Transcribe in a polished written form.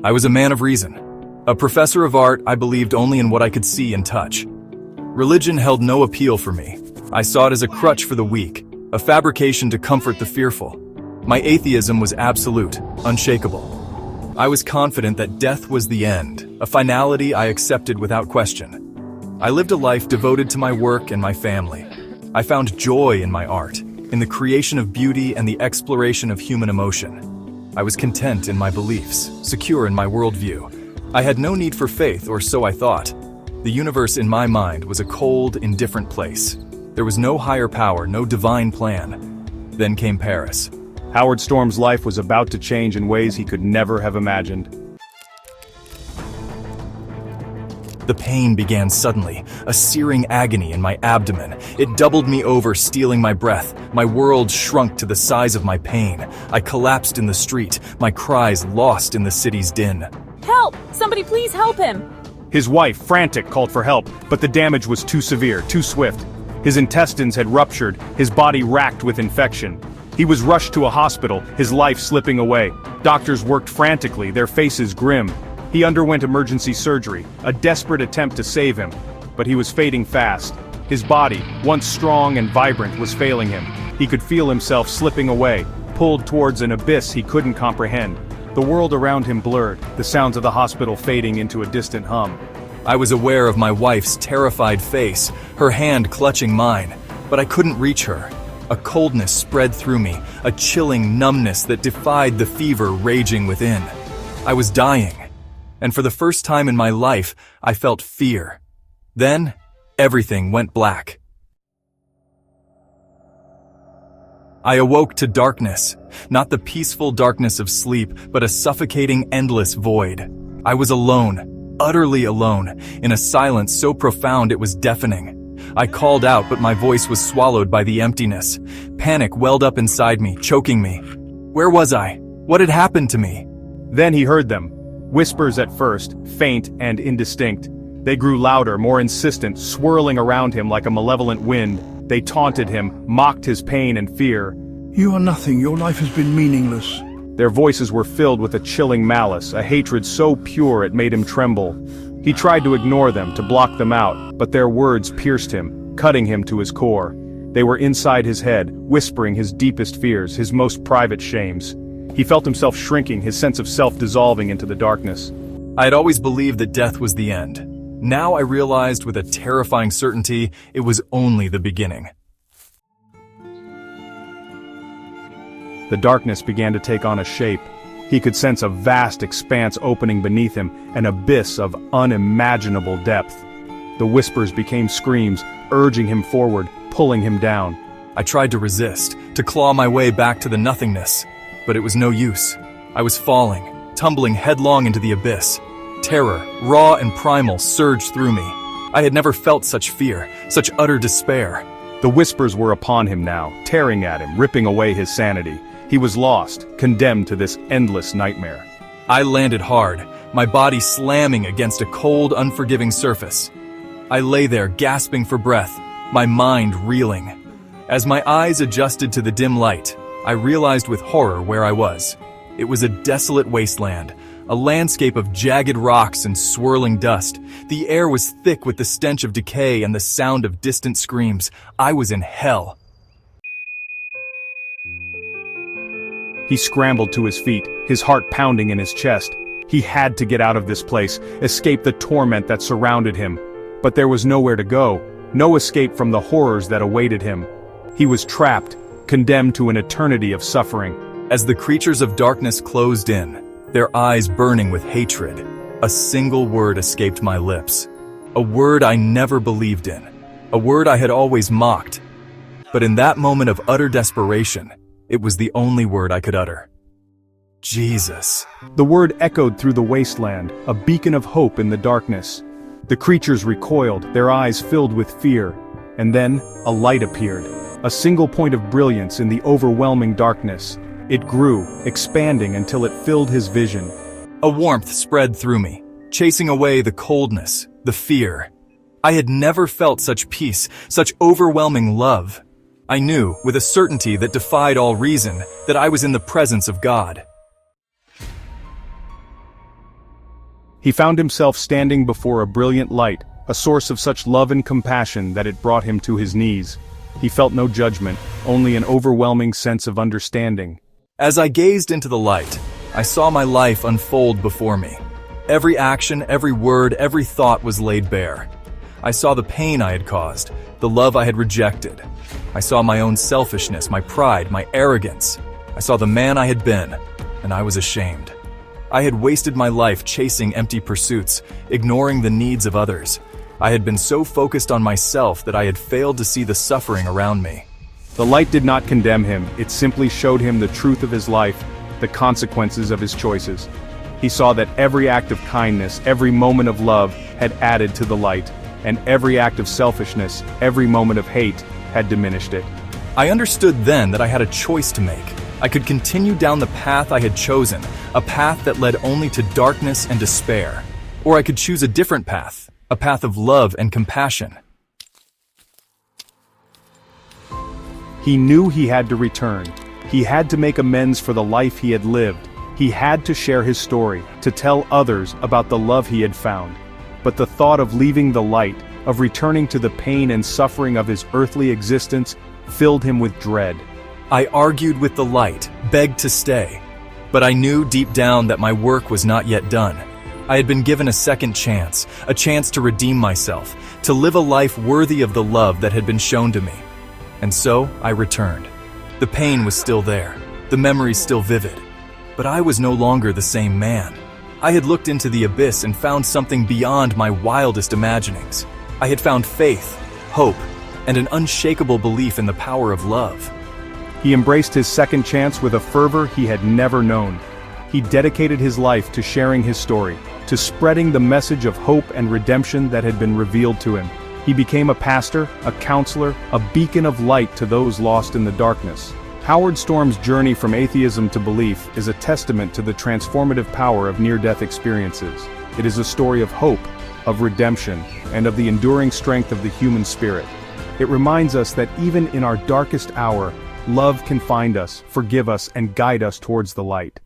I was a man of reason. A professor of art, I believed only in what I could see and touch. Religion held no appeal for me. I saw it as a crutch for the weak, a fabrication to comfort the fearful. My atheism was absolute, unshakable. I was confident that death was the end, a finality I accepted without question. I lived a life devoted to my work and my family. I found joy in my art, in the creation of beauty and the exploration of human emotion. I was content in my beliefs, secure in my worldview. I had no need for faith, or so I thought. The universe in my mind was a cold, indifferent place. There was no higher power, no divine plan. Then came Paris. Howard Storm's life was about to change in ways he could never have imagined. The pain began suddenly, a searing agony in my abdomen. It doubled me over, stealing my breath. My world shrunk to the size of my pain. I collapsed in the street, my cries lost in the city's din. Help! Somebody please help him! His wife, frantic, called for help, but the damage was too severe, too swift. His intestines had ruptured, his body racked with infection. He was rushed to a hospital, his life slipping away. Doctors worked frantically, their faces grim. He underwent emergency surgery, a desperate attempt to save him. But he was fading fast. His body, once strong and vibrant, was failing him. He could feel himself slipping away, pulled towards an abyss he couldn't comprehend. The world around him blurred, the sounds of the hospital fading into a distant hum. I was aware of my wife's terrified face, her hand clutching mine, but I couldn't reach her. A coldness spread through me, a chilling numbness that defied the fever raging within. I was dying, and for the first time in my life, I felt fear. Then, everything went black. I awoke to darkness, not the peaceful darkness of sleep, but a suffocating, endless void. I was alone, utterly alone, in a silence so profound it was deafening. I called out, but my voice was swallowed by the emptiness. Panic welled up inside me, choking me. Where was I? What had happened to me? Then he heard them. Whispers at first, faint and indistinct. They grew louder, more insistent, swirling around him like a malevolent wind. They taunted him, mocked his pain and fear. You are nothing, your life has been meaningless. Their voices were filled with a chilling malice, a hatred so pure it made him tremble. He tried to ignore them, to block them out, but their words pierced him, cutting him to his core. They were inside his head, whispering his deepest fears, his most private shames. He felt himself shrinking, his sense of self dissolving into the darkness. I had always believed that death was the end. Now I realized with a terrifying certainty it was only the beginning. The darkness began to take on a shape. He could sense a vast expanse opening beneath him, an abyss of unimaginable depth. The whispers became screams, urging him forward, pulling him down. I tried to resist, to claw my way back to the nothingness, but it was no use. I was falling, tumbling headlong into the abyss. Terror, raw and primal, surged through me. I had never felt such fear, such utter despair. The whispers were upon him now, tearing at him, ripping away his sanity. He was lost, condemned to this endless nightmare. I landed hard, my body slamming against a cold, unforgiving surface. I lay there, gasping for breath, my mind reeling. As my eyes adjusted to the dim light, I realized with horror where I was. It was a desolate wasteland, a landscape of jagged rocks and swirling dust. The air was thick with the stench of decay and the sound of distant screams. I was in hell. He scrambled to his feet, his heart pounding in his chest. He had to get out of this place, escape the torment that surrounded him. But there was nowhere to go, no escape from the horrors that awaited him. He was trapped, condemned to an eternity of suffering. As the creatures of darkness closed in, their eyes burning with hatred, a single word escaped my lips. A word I never believed in. A word I had always mocked. But in that moment of utter desperation, it was the only word I could utter. Jesus. The word echoed through the wasteland, a beacon of hope in the darkness. The creatures recoiled, their eyes filled with fear. And then, a light appeared. A single point of brilliance in the overwhelming darkness. It grew, expanding until it filled his vision. A warmth spread through me, chasing away the coldness, the fear. I had never felt such peace, such overwhelming love. I knew, with a certainty that defied all reason, that I was in the presence of God. He found himself standing before a brilliant light, a source of such love and compassion that it brought him to his knees. He felt no judgment, only an overwhelming sense of understanding. As I gazed into the light, I saw my life unfold before me. Every action, every word, every thought was laid bare. I saw the pain I had caused, the love I had rejected. I saw my own selfishness, my pride, my arrogance. I saw the man I had been, and I was ashamed. I had wasted my life chasing empty pursuits, ignoring the needs of others. I had been so focused on myself that I had failed to see the suffering around me. The light did not condemn him, it simply showed him the truth of his life, the consequences of his choices. He saw that every act of kindness, every moment of love, had added to the light, and every act of selfishness, every moment of hate, had diminished it. I understood then that I had a choice to make. I could continue down the path I had chosen, a path that led only to darkness and despair. Or I could choose a different path, a path of love and compassion. He knew he had to return. He had to make amends for the life he had lived. He had to share his story, to tell others about the love he had found. But the thought of leaving the light, of returning to the pain and suffering of his earthly existence, filled him with dread. I argued with the light, begged to stay. But I knew deep down that my work was not yet done. I had been given a second chance, a chance to redeem myself, to live a life worthy of the love that had been shown to me. And so I returned. The pain was still there, the memories still vivid. But I was no longer the same man. I had looked into the abyss and found something beyond my wildest imaginings. I had found faith, hope, and an unshakable belief in the power of love. He embraced his second chance with a fervor he had never known. He dedicated his life to sharing his story, to spreading the message of hope and redemption that had been revealed to him. He became a pastor, a counselor, a beacon of light to those lost in the darkness. Howard Storm's journey from atheism to belief is a testament to the transformative power of near-death experiences. It is a story of hope, of redemption, and of the enduring strength of the human spirit. It reminds us that even in our darkest hour, love can find us, forgive us, and guide us towards the light.